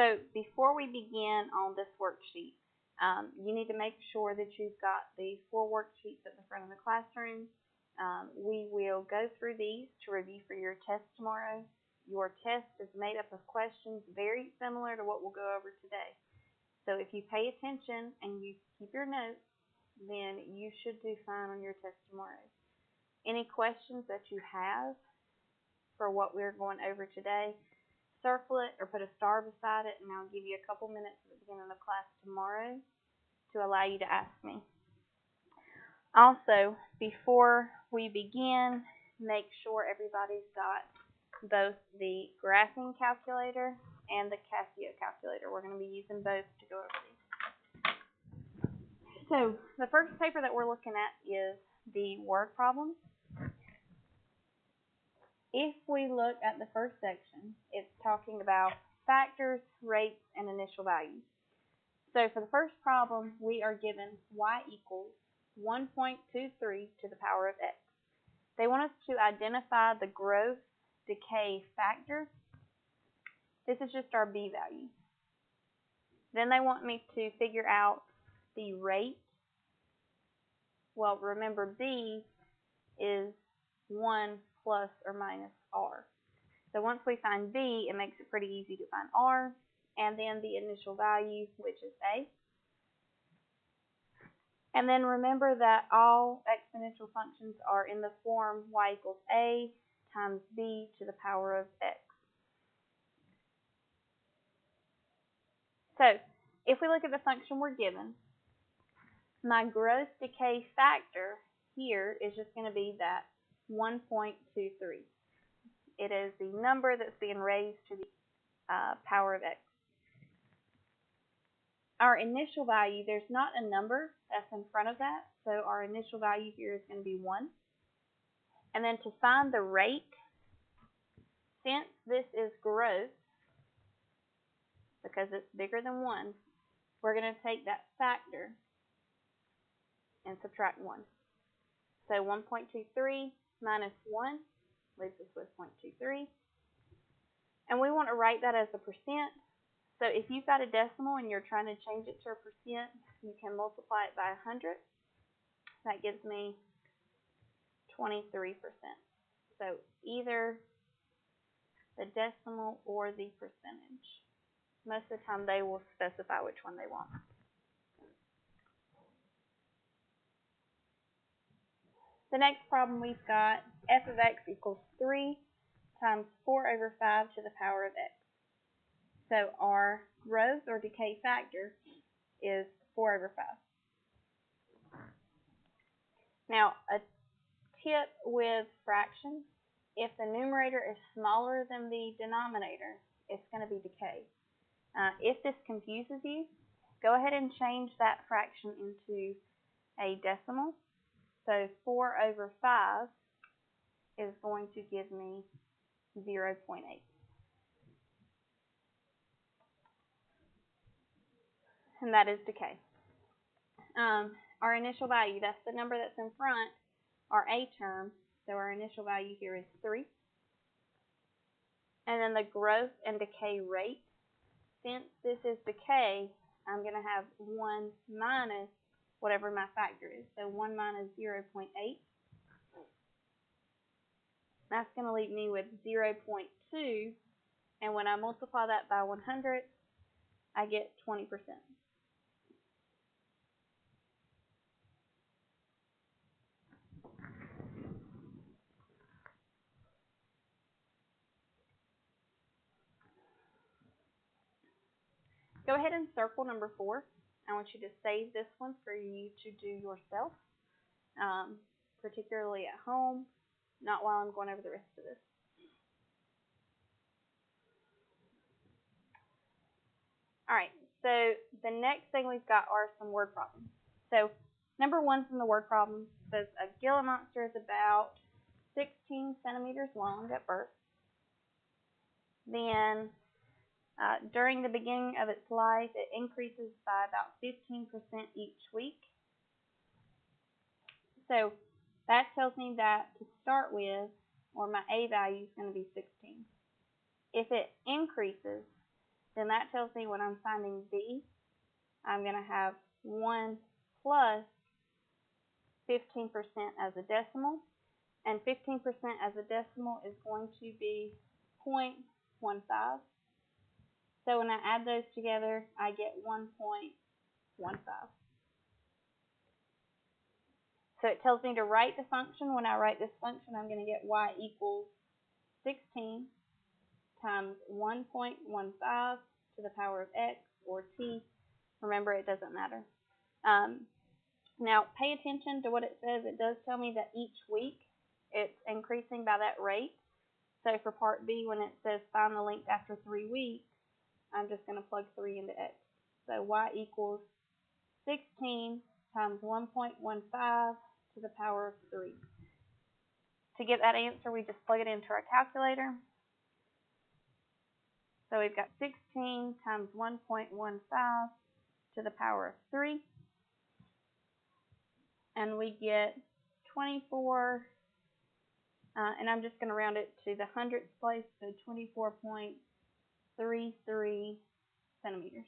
So before we begin on this worksheet, you need to make sure that you've got the 4 worksheets at the front of the classroom. We will go through these to review for your test tomorrow. Your test is made up of questions very similar to what we'll go over today. So if you pay attention and you keep your notes, then you should do fine on your test tomorrow. Any questions that you have for what we're going over today, circle it or put a star beside it, and I'll give you a couple minutes at the beginning of the class tomorrow to allow you to ask me. Also, before we begin, make sure everybody's got both the graphing calculator and the Casio calculator. We're going to be using both to go over these. So, the first paper that we're looking at is the word problems. If we look at the first section, it's talking about factors, rates, and initial values. So for the first problem, we are given y equals 1.23 to the power of x. They want us to identify the growth decay factor. This is just our b value. Then they want me to figure out the rate. Well, remember b is 1 plus or minus r. So once we find b, it makes it pretty easy to find r, and then the initial value, which is a. And then remember that all exponential functions are in the form y equals a times b to the power of x. So if we look at the function we're given, my growth decay factor here is just going to be that 1.23. It is the number that's being raised to the power of x. Our initial value, there's not a number that's in front of that, so our initial value here is going to be 1. And then to find the rate, since this is growth, because it's bigger than 1, we're going to take that factor and subtract 1. So 1.23 minus 1 leaves us with 0.23. And we want to write that as a percent. So if you've got a decimal and you're trying to change it to a percent, you can multiply it by 100. That gives me 23%. So either the decimal or the percentage. Most of the time they will specify which one they want. The next problem we've got f of x equals 3 times 4 over 5 to the power of x. So our growth or decay factor is 4 over 5. Now, a tip with fractions, if the numerator is smaller than the denominator, it's going to be decay. If this confuses you, go ahead and change that fraction into a decimal. So 4 over 5 is going to give me 0.8. And that is decay. Our initial value, that's the number that's in front, our a term, so our initial value here is 3. And then the growth and decay rate, since this is decay, I'm going to have 1 minus whatever my factor is. So 1 minus 0.8. That's going to leave me with 0.2. And when I multiply that by 100, I get 20%. Go ahead and circle number 4. I want you to save this one for you to do yourself, particularly at home, not while I'm going over the rest of this. Alright, so the next thing we've got are some word problems. So number 1 from the word problem says a Gila monster is about 16 centimeters long at birth. Then during the beginning of its life, it increases by about 15% each week. So that tells me that to start with, or my a value is going to be 16. If it increases, then that tells me when I'm finding b, I'm going to have 1 plus 15% as a decimal, and 15% as a decimal is going to be 0.15. So when I add those together, I get 1.15. So it tells me to write the function. When I write this function, I'm going to get y equals 16 times 1.15 to the power of x, or t. Remember, it doesn't matter. Now, pay attention to what it says. It does tell me that each week it's increasing by that rate. So for part B, when it says find the length after 3 weeks, I'm just going to plug 3 into x. So y equals 16 times 1.15 to the power of 3. To get that answer, we just plug it into our calculator. So we've got 16 times 1.15 to the power of 3. And we get 24, and I'm just going to round it to the hundredths place, so 24.33 centimeters.